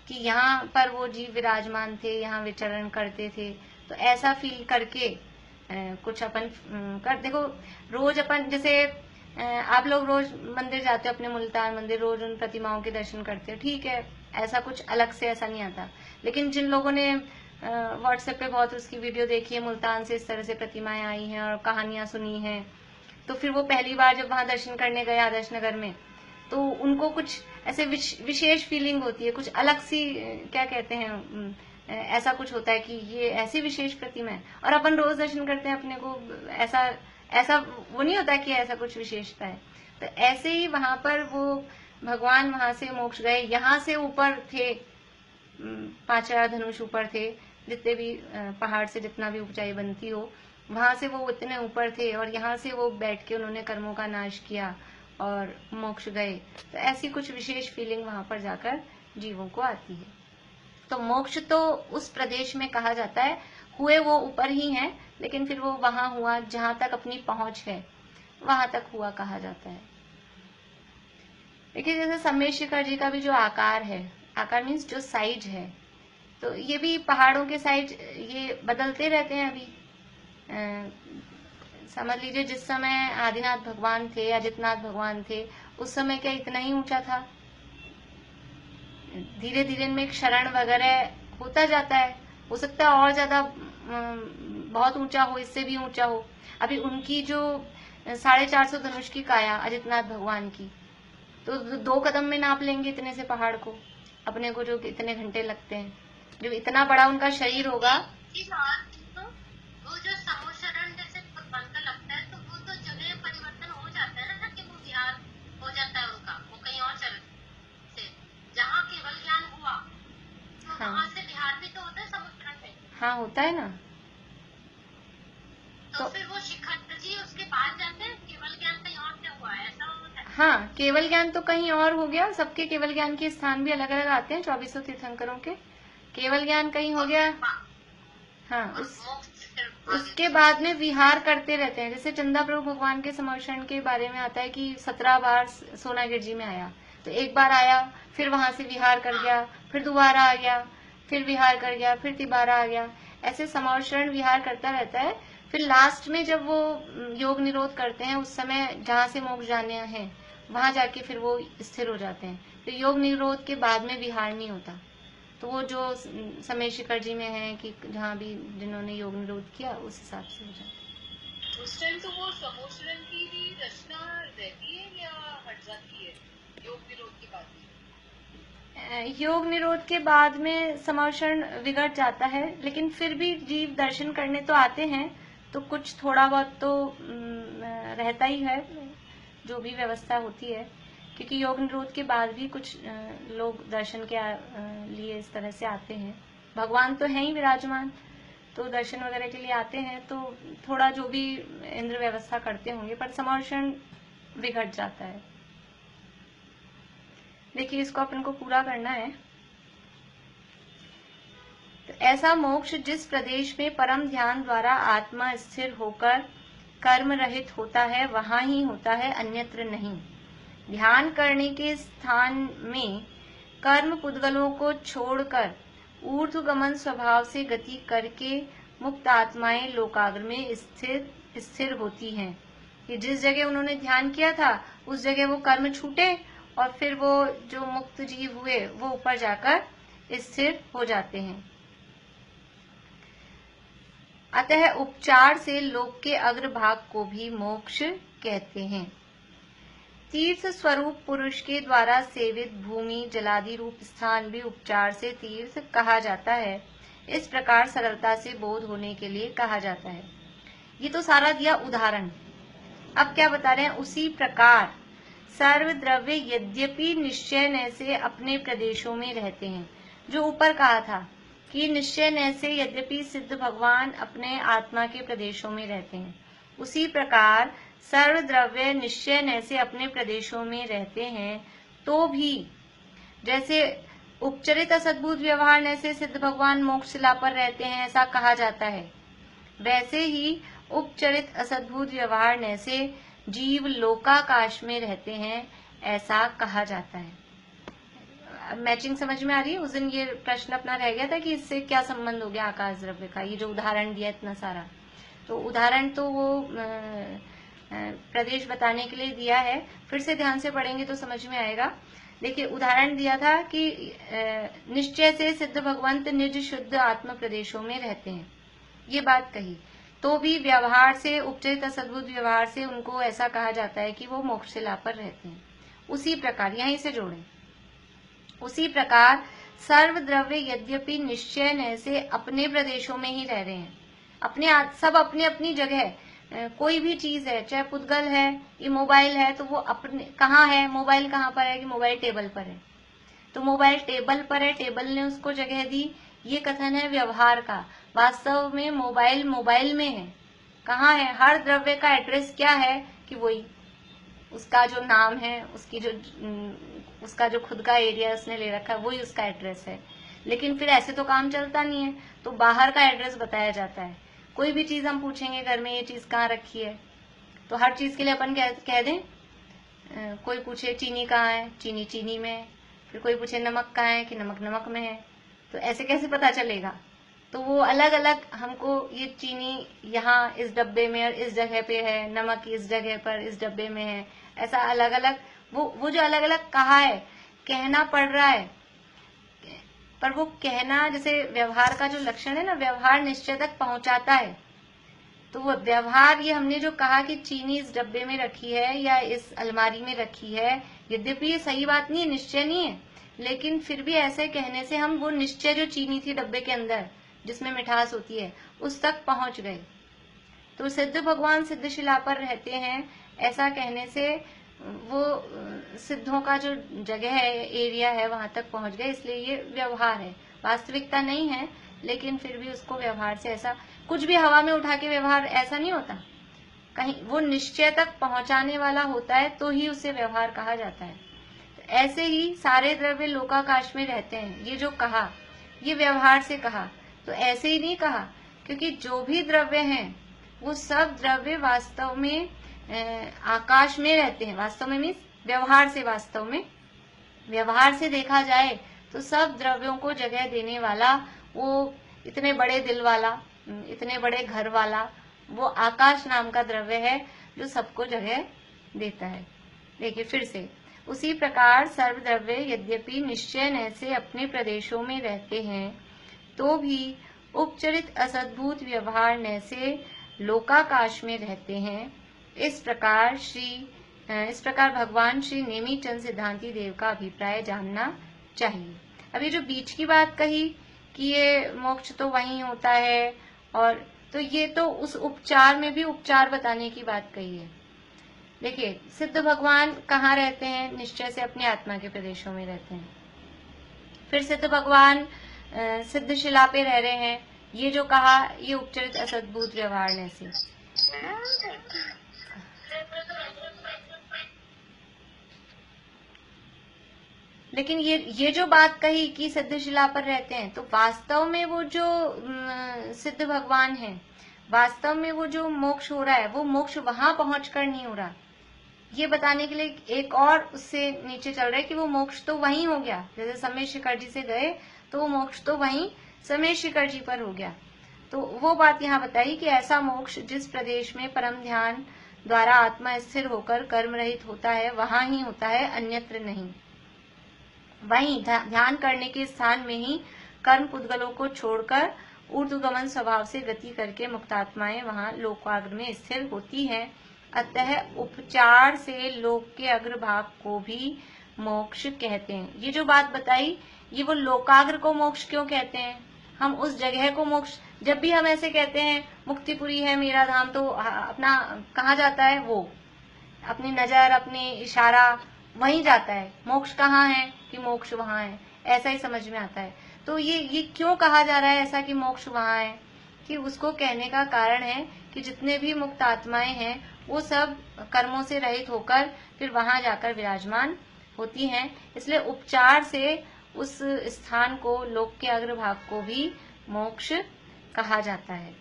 कि यहाँ पर वो जीव विराजमान थे, यहाँ विचरण करते थे। तो ऐसा फील करके कुछ अपन कर देखो, रोज अपन जैसे आप लोग रोज मंदिर जाते हो, अपने मुल्तान मंदिर, रोज उन प्रतिमाओं के दर्शन करते हो, ठीक है, ऐसा कुछ अलग से ऐसा नहीं आता। लेकिन जिन लोगों ने व्हाट्सएप पे बहुत उसकी वीडियो देखी है, मुल्तान से इस तरह से प्रतिमाएं आई हैं और कहानियां सुनी हैं, तो फिर वो पहली बार जब वहां दर्शन करने गए आदर्श नगर में, तो उनको कुछ ऐसे विशेष फीलिंग होती है, कुछ अलग सी, क्या कहते हैं, ऐसा कुछ होता है कि ये ऐसी विशेष प्रतिमा है। और अपन रोज दर्शन करते हैं, अपने को ऐसा वो नहीं होता कि ऐसा कुछ विशेषता है। तो ऐसे ही वहां पर वो भगवान वहां से मोक्ष गए, यहाँ से ऊपर थे, 5 धनुष ऊपर थे, जितने भी पहाड़ से जितना भी ऊंचाई बनती हो, वहां से वो इतने ऊपर थे, और यहाँ से वो बैठ के उन्होंने कर्मों का नाश किया और मोक्ष गए। तो ऐसी कुछ विशेष फीलिंग वहां पर जाकर जीवों को आती है। तो मोक्ष तो उस प्रदेश में कहा जाता है, हुए वो ऊपर ही हैं, लेकिन फिर वो वहां हुआ जहां तक अपनी पहुंच है, वहां तक हुआ कहा जाता है। देखिए जैसे समय शिखर जी का भी जो आकार है, आकार मीन्स जो साइज है, तो ये भी पहाड़ों के साइज ये बदलते रहते हैं। अभी समझ लीजिए जिस समय आदिनाथ भगवान थे, अजितनाथ भगवान थे, उस समय क्या इतना ही ऊंचा था? धीरे धीरे इनमें एक शरण वगैरह होता जाता है, हो सकता है और ज्यादा बहुत ऊंचा हो, इससे भी ऊंचा हो। अभी उनकी जो 450 धनुष की काया अजितनाथ भगवान की, तो 2 कदम में नाप लेंगे इतने से पहाड़ को, अपने को जो इतने घंटे लगते हैं, जो इतना बड़ा उनका शरीर होगा। वो जो समुशरण जैसे बनता लगता है, तो वो तो जगह परिवर्तन हो जाता है ना, कि वो बिहार हो जाता है उनका, वो कहीं और चले जहाँ केवल ज्ञान हुआ, तो हाँ, वहां से बिहार भी तो होता है समुद्र में। हाँ होता है ना। तो फिर वो शिखर जी उसके पास जाते हैं, केवल ज्ञान कहीं और से हुआ है, ऐसा होता है? हाँ, केवल ज्ञान तो कहीं और हो गया, सबके केवल ज्ञान के स्थान भी अलग अलग आते हैं, 2400 तीर्थंकरों के केवल ज्ञान कहीं हो गया। हाँ, उसके बाद में विहार करते रहते हैं। जैसे चंदा प्रभु भगवान के समर्षण के बारे में आता है कि 17 बार सोनागिर जी में आया, तो एक बार आया, फिर वहां से विहार कर गया, फिर दोबारा आ गया, फिर विहार कर गया, फिर तिबारा आ गया, ऐसे समर्षण विहार करता रहता है। फिर लास्ट में जब वो योग निरोध करते हैं, उस समय जहां से मोक्ष जाने हैं वहां जाके फिर वो स्थिर हो जाते हैं। तो योग निरोध के बाद में विहार नहीं होता। तो वो जो समय शिखर जी में है कि जहाँ भी जिन्होंने योग निरोध किया, उस हिसाब से हो जाता है। उस टाइम तो वो समोचरण की भी रचना रहती है या हट जाती है योग विरोध के बाद में? योग निरोध के बाद में समोचरण बिगड़ जाता है, लेकिन फिर भी जीव दर्शन करने तो आते हैं, तो कुछ थोड़ा बहुत तो रहता ही है, जो भी व्यवस्था होती है, क्योंकि योग निरोध के बाद भी कुछ लोग दर्शन के लिए इस तरह से आते हैं। भगवान तो हैं ही विराजमान, तो दर्शन वगैरह के लिए आते हैं, तो थोड़ा जो भी इंद्र व्यवस्था करते होंगे, पर समोचरण बिगड़ जाता है। देखिए, इसको अपन को पूरा करना है। तो ऐसा मोक्ष जिस प्रदेश में परम ध्यान द्वारा आत्मा स्थिर होकर कर्म रहित होता है, वहां ही होता है, अन्यत्र नहीं। ध्यान करने के स्थान में कर्म पुद्गलों को छोड़कर ऊर्ध्वगमन स्वभाव से गति करके मुक्त आत्माएं लोकाग्र में स्थिर होती हैं। कि जिस जगह उन्होंने ध्यान किया था उस जगह वो कर्म छूटे और फिर वो जो मुक्त जीव हुए वो ऊपर जाकर स्थिर हो जाते हैं। अतः उपचार से लोक के अग्रभाग को भी मोक्ष कहते हैं। तीर्थ स्वरूप पुरुष के द्वारा सेवित भूमि जलादि रूप स्थान भी उपचार से तीर्थ कहा जाता है। इस प्रकार सरलता से बोध होने के लिए कहा जाता है। ये तो सारा दिया उदाहरण। अब क्या बता रहे हैं? उसी प्रकार सर्व द्रव्य यद्यपि निश्चय न से अपने प्रदेशों में रहते हैं। जो ऊपर कहा था कि निश्चय न से यद्यपि सिद्ध भगवान अपने आत्मा के प्रदेशों में रहते हैं, उसी प्रकार सर्व द्रव्य निश्चय न से अपने प्रदेशों में रहते हैं, तो भी जैसे उपचरित असद्भुत व्यवहार न से सिद्ध भगवान मोक्षशिला पर रहते हैं ऐसा कहा जाता है, वैसे ही उपचरित असद्भुत व्यवहार न से जीव लोकाकाश में रहते हैं ऐसा कहा जाता है। मैचिंग समझ में आ रही है? उस दिन ये प्रश्न अपना रह गया था कि इससे क्या संबंध हो गया आकाश द्रव्य का। ये जो उदाहरण दिया इतना सारा, तो उदाहरण तो वो प्रदेश बताने के लिए दिया है। फिर से ध्यान से पढ़ेंगे तो समझ में आएगा। देखिए, उदाहरण दिया था कि निश्चय से सिद्ध भगवंत निज शुद्ध आत्म प्रदेशों में रहते हैं, ये बात कही। तो भी व्यवहार से, उपचरित असद्भुत व्यवहार से उनको ऐसा कहा जाता है कि वो मोक्षशिला पर रहते हैं। उसी प्रकार यहीं से जोड़ें, उसी प्रकार सर्व द्रव्य यद्यपि निश्चय न से अपने प्रदेशों में ही रह रहे हैं, सब अपनी अपनी जगह। कोई भी चीज है, चाहे पुद्गल है, ये मोबाइल है, तो वो अपने कहाँ है, मोबाइल कहाँ पर है कि मोबाइल टेबल पर है, तो मोबाइल टेबल पर है, टेबल ने उसको जगह दी। ये कथन है व्यवहार का। वास्तव में मोबाइल मोबाइल में है, कहाँ है? हर द्रव्य का एड्रेस क्या है कि वही उसका जो नाम है, उसका जो खुद का एरिया उसने ले रखा है, वही उसका एड्रेस है। लेकिन फिर ऐसे तो काम चलता नहीं है, तो बाहर का एड्रेस बताया जाता है। कोई भी चीज हम पूछेंगे घर में, ये चीज कहाँ रखी है, तो हर चीज के लिए अपन कह दें। कोई पूछे चीनी कहाँ है, चीनी चीनी में है। फिर कोई पूछे नमक कहाँ है कि नमक नमक में है। तो ऐसे कैसे पता चलेगा? तो वो अलग अलग हमको, ये चीनी यहाँ इस डब्बे में और इस जगह पे है, नमक इस जगह पर इस डब्बे में है, ऐसा अलग अलग वो जो अलग अलग कहा है, कहना पड़ रहा है। पर वो कहना, जैसे व्यवहार का जो लक्षण है ना, व्यवहार निश्चय तक पहुंचाता है। तो वो व्यवहार, ये हमने जो कहा कि चीनी इस डब्बे में रखी है या इस अलमारी में रखी है, यद्यपि ये सही बात नहीं है, निश्चय नहीं है, लेकिन फिर भी ऐसे कहने से हम वो निश्चय जो चीनी थी डब्बे के अंदर जिसमें मिठास होती है उस तक पहुंच गए। तो सिद्ध भगवान सिद्धशिला पर रहते हैं ऐसा कहने से वो सिद्धों का जो जगह है, एरिया है, वहां तक पहुंच गए, इसलिए ये व्यवहार है, वास्तविकता नहीं है। लेकिन फिर भी उसको व्यवहार से, ऐसा कुछ भी हवा में उठा के व्यवहार ऐसा नहीं होता, कहीं वो निश्चय तक पहुंचाने वाला होता है तो ही उसे व्यवहार कहा जाता है। तो ऐसे ही सारे द्रव्य लोकाकाश में रहते हैं, ये जो कहा ये व्यवहार से कहा, तो ऐसे ही नहीं कहा, क्योंकि जो भी द्रव्य हैं वो सब द्रव्य वास्तव में आकाश में रहते हैं। वास्तव में मीन्स व्यवहार से, वास्तव में व्यवहार से देखा जाए तो सब द्रव्यों को जगह देने वाला, वो इतने बड़े दिल वाला, इतने बड़े घर वाला, वो आकाश नाम का द्रव्य है जो सबको जगह देता है। देखिए फिर से, उसी प्रकार सर्व द्रव्य यद्यपि निश्चय न से अपने प्रदेशों में रहते हैं, तो भी उपचरित असद्भुत व्यवहार न से लोकाकाश में रहते हैं। इस प्रकार भगवान श्री नेमीचंद सिद्धांति देव का अभिप्राय जानना चाहिए। अब ये जो बीच की बात कही कि ये मोक्ष तो वहीं होता है, और तो ये तो उस उपचार में भी उपचार बताने की बात कही है। देखिए, सिद्ध भगवान कहाँ रहते हैं? निश्चय से अपनी आत्मा के प्रदेशों में रहते हैं। फिर सिद्ध भगवान सिद्ध शिला पे रह रहे हैं। ये जो कहा, ये उपचरित असद्भुत व्यवहार से। लेकिन ये जो बात कही कि सिद्ध शिला पर रहते हैं, तो वास्तव में वो जो सिद्ध भगवान हैं, वास्तव में वो जो मोक्ष हो रहा है, वो मोक्ष वहां पहुंचकर नहीं हो रहा। ये बताने के लिए एक और उससे नीचे चल रहा है कि वो मोक्ष तो वहीं हो गया। जैसे समय शिखर जी से गए तो वो मोक्ष तो वहीं समय शिखर जी पर हो गया। तो वो बात यहाँ बताई कि ऐसा मोक्ष जिस प्रदेश में परम ध्यान द्वारा आत्मा स्थिर होकर कर्म रहित होता है, वहां ही होता है, अन्यत्र नहीं। वहीं ध्यान करने के स्थान में ही कर्म पुद्गलों को छोड़कर ऊर्ध्वगमन स्वभाव से गति करके मुक्तात्माएं वहां लोकाग्र में स्थिर होती हैं। अतः उपचार से लोक के अग्रभाग को भी मोक्ष कहते हैं। ये जो बात बताई, ये वो लोकाग्र को मोक्ष क्यों कहते हैं? हम उस जगह को मोक्ष, जब भी हम ऐसे कहते हैं मुक्तिपुरी है मेरा धाम, तो अपना कहाँ जाता है? वो अपनी नजर, अपनी इशारा वहीं जाता है। मोक्ष कहाँ है? कि मोक्ष वहां है, ऐसा ही समझ में आता है। तो ये क्यों कहा जा रहा है ऐसा कि मोक्ष वहां है? कि उसको कहने का कारण है कि जितने भी मुक्त आत्माएं हैं वो सब कर्मों से रहित होकर फिर वहां जाकर विराजमान होती हैं। इसलिए उपचार से उस स्थान को, लोक के अग्रभाग को भी मोक्ष कहा जाता है।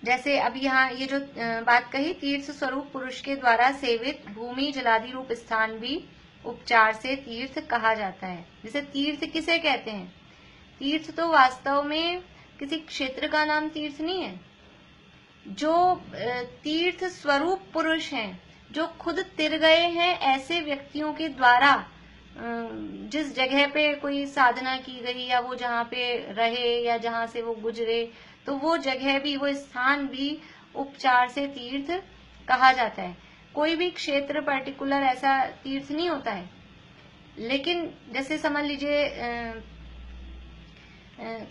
जैसे अब यहाँ ये जो बात कही, तीर्थ स्वरूप पुरुष के द्वारा सेवित भूमि जलादि रूप स्थान भी उपचार से तीर्थ कहा जाता है। जैसे तीर्थ किसे कहते हैं? तीर्थ तो वास्तव में किसी क्षेत्र का नाम तीर्थ नहीं है। जो तीर्थ स्वरूप पुरुष हैं, जो खुद तिर गए हैं, ऐसे व्यक्तियों के द्वारा जिस जगह पे कोई साधना की गई या वो जहाँ पे रहे या जहाँ से वो गुजरे, तो वो जगह भी, वो स्थान भी उपचार से तीर्थ कहा जाता है। कोई भी क्षेत्र पर्टिकुलर ऐसा तीर्थ नहीं होता है। लेकिन जैसे समझ लीजिए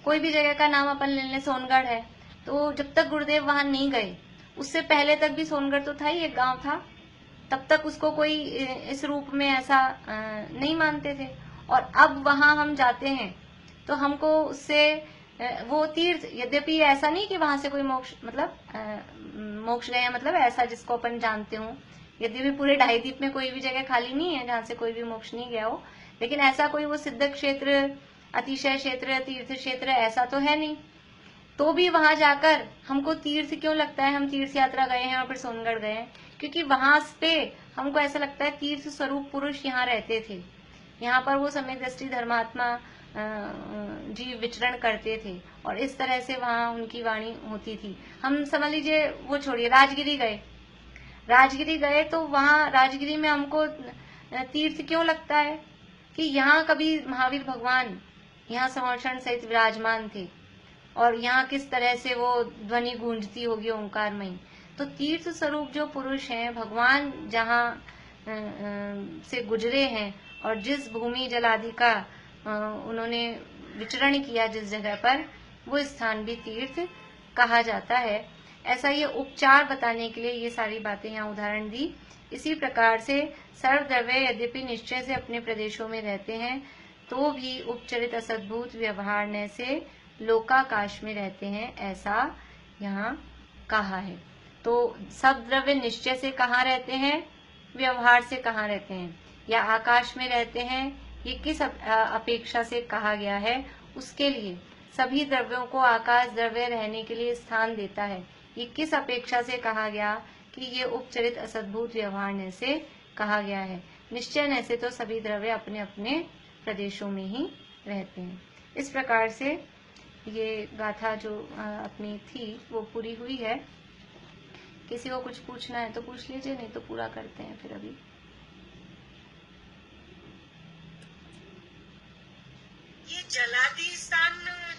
कोई भी जगह का नाम अपन ले लें, सोनगढ़ है, तो जब तक गुरुदेव वहां नहीं गए, उससे पहले तक भी सोनगढ़ तो था ही, एक गांव था। तब तक उसको कोई इस रूप में ऐसा नहीं मानते थे। और अब वहां हम जाते हैं तो हमको उससे वो तीर्थ, यद्यपि ऐसा नहीं कि वहां से कोई मोक्ष, मतलब मोक्ष गया मतलब ऐसा जिसको अपन जानते हो, यद्यपि पूरे ढाईद्वीप में कोई भी जगह खाली नहीं है जहां से कोई भी मोक्ष नहीं गया हो, लेकिन ऐसा कोई वो सिद्ध क्षेत्र, अतिशय क्षेत्र, तीर्थ क्षेत्र ऐसा तो है नहीं। तो भी वहां जाकर हमको तीर्थ क्यों लगता है? हम तीर्थ यात्रा गए हैं और फिर सोनगढ़ गए हैं, क्योंकि वहां पे हमको ऐसा लगता है तीर्थ स्वरूप पुरुष यहाँ रहते थे, यहाँ पर वो समय दृष्टि धर्मात्मा जी विचरण करते थे और इस तरह से वहां उनकी वाणी होती थी। हम समझ लीजिए, वो छोड़िए, राजगिरी गए तो वहां राजगिरी में हमको तीर्थ क्यों लगता है? कि यहाँ कभी महावीर भगवान यहाँ संवर्षण सहित विराजमान थे और यहाँ किस तरह से वो ध्वनि गूंजती होगी ओंकारमयी। तो तीर्थ स्वरूप जो पुरुष हैं, भगवान जहाँ से गुजरे हैं और जिस भूमि जलादि का उन्होंने विचरण किया जिस जगह पर, वो स्थान भी तीर्थ कहा जाता है। ऐसा ये उपचार बताने के लिए ये सारी बातें यहाँ उदाहरण दी। इसी प्रकार से सर्वद्रव्य यद्यपि निश्चय से अपने प्रदेशों में रहते हैं, तो भी उपचरित असद्भुत व्यवहार से लोकाकाश में रहते हैं, ऐसा यहाँ कहा है। तो सब द्रव्य निश्चय से कहाँ रहते हैं, व्यवहार से कहाँ रहते हैं, या आकाश में रहते हैं, ये किस अपेक्षा से कहा गया है? उसके लिए सभी द्रव्यों को आकाश द्रव्य रहने के लिए स्थान देता है। ये किस अपेक्षा से कहा गया? कि ये उपचरित असद्भुत व्यवहार से कहा गया है। निश्चय से तो सभी द्रव्य अपने अपने प्रदेशों में ही रहते हैं। इस प्रकार से ये गाथा जो अपनी थी वो पूरी हुई है। किसी को कुछ पूछना है तो पूछ लीजिए, नहीं तो पूरा करते हैं फिर अभी। ये जलादि स्थान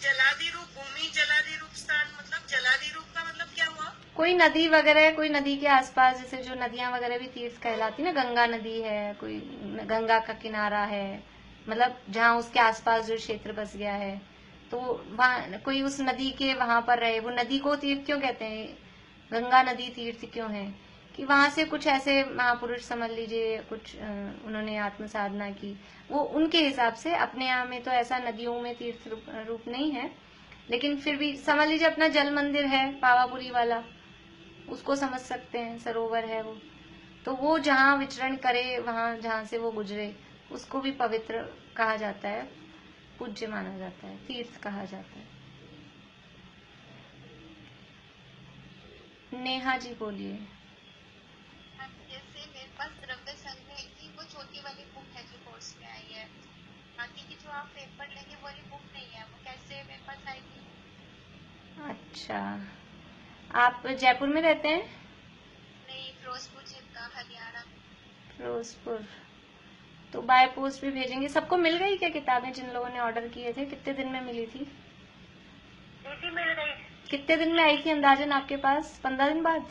जलादि रूप भूमि, जलादि रूप स्थान, मतलब जलादि रूप का मतलब क्या हुआ? कोई नदी वगैरह, कोई नदी के आसपास, जैसे जो नदियां वगैरह भी तीर्थ कहलाती ना, गंगा नदी है, कोई गंगा का किनारा है, मतलब जहाँ उसके आसपास जो क्षेत्र बस गया है, तो वहाँ कोई उस नदी के वहां पर रहे, वो नदी को तीर्थ क्यों कहते हैं, गंगा नदी तीर्थ क्यों है, कि वहां से कुछ ऐसे महापुरुष समझ लीजिए, कुछ उन्होंने आत्म साधना की, वो उनके हिसाब से, अपने यहाँ में तो ऐसा नदियों में तीर्थ रूप नहीं है, लेकिन फिर भी समझ लीजिए अपना जल मंदिर है पावापुरी वाला, उसको समझ सकते हैं, सरोवर है वो, तो वो जहाँ विचरण करे, वहां जहाँ से वो गुजरे, उसको भी पवित्र कहा जाता है, पूज्य माना जाता है, तीर्थ कहा जाता है। नेहा जी बोलिए। जैसे मेरे पास द्रव्य संग्रह की वो छोटी वाली बुक है जो कोर्स में आई है, बाकी की जो आप पेपर लेंगे वो वाली बुक नहीं है, वो कैसे मेरे पास आएगी? अच्छा, आप जयपुर में रहते हैं? नहीं, फिरोजपुर जिला, हरियाणा। फिरोजपुर, तो बाय पोस्ट भी भेजेंगे। सबको मिल गई क्या किताबें, जिन लोगों ने ऑर्डर किए थे? कितने दिन में मिली थी? दीदी मिल गई। कितने दिन में आई थी अंदाजन आपके पास? 15 दिन बाद?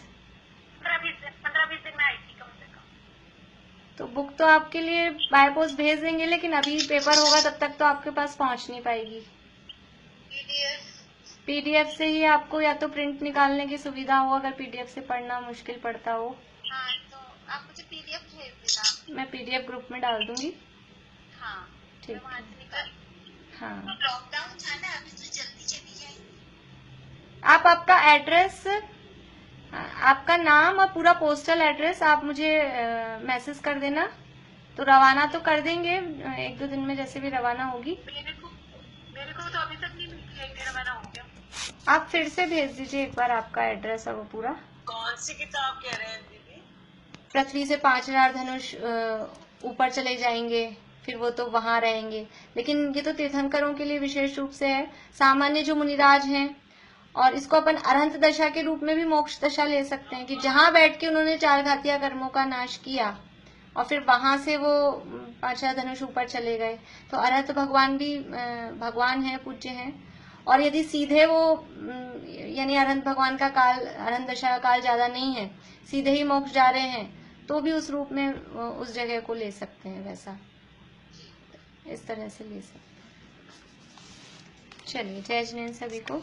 15-20 दिन में आई थी कम से कम। तो बुक तो आपके लिए बाय पोस्ट भेज देंगे, लेकिन अभी पेपर होगा तब तक तो आपके पास पहुंच नहीं पाएगी। पीडीएफ से ही आपको, या तो प्रिंट निकालने की सुविधा हो, अगर पीडीएफ से पढ़ना मुश्किल पड़ता हो। हाँ, तो आप मुझे पीडीएफ भेज देना। मैं पीडीएफ ग्रुप में डाल दूंगी। हाँ, ठीक मैं वहाँ है। से निकाल। हाँ, लॉकडाउन था ना, अभी तो जल्दी चली जाएगी। आप आपका एड्रेस, आपका नाम और पूरा पोस्टल एड्रेस आप मुझे मैसेज कर देना, तो रवाना तो कर देंगे 1-2 दिन में, जैसे भी रवाना होगी। मेरे को तो अभी तक नहीं मिली है, 1-1.5 महीना हो गया। आप फिर से भेज दीजिए एक बार आपका एड्रेस और वो पूरा। कौन सी किताब कह रहे हैं दीदी? पृथ्वी से 5000 धनुष ऊपर चले जाएंगे, फिर वो तो वहां रहेंगे, लेकिन ये तो तीर्थंकरों के लिए विशेष रूप से है। सामान्य जो मुनिराज हैं, और इसको अपन अरहंत दशा के रूप में भी मोक्ष दशा ले सकते हैं, कि जहां बैठ के उन्होंने 4 घातिया कर्मों का नाश किया और फिर वहां से वो 5000 धनुष ऊपर चले गए, तो अरहत भगवान भी भगवान है, पूज्य हैं। और यदि सीधे वो यानी अरहंत भगवान का काल, अरहंत दशा का काल ज्यादा नहीं है, सीधे ही मोक्ष जा रहे हैं, तो भी उस रूप में उस जगह को ले सकते हैं, वैसा इस तरह से ले सकते हैं। चलिए, जय जिनेन्द्र सभी को।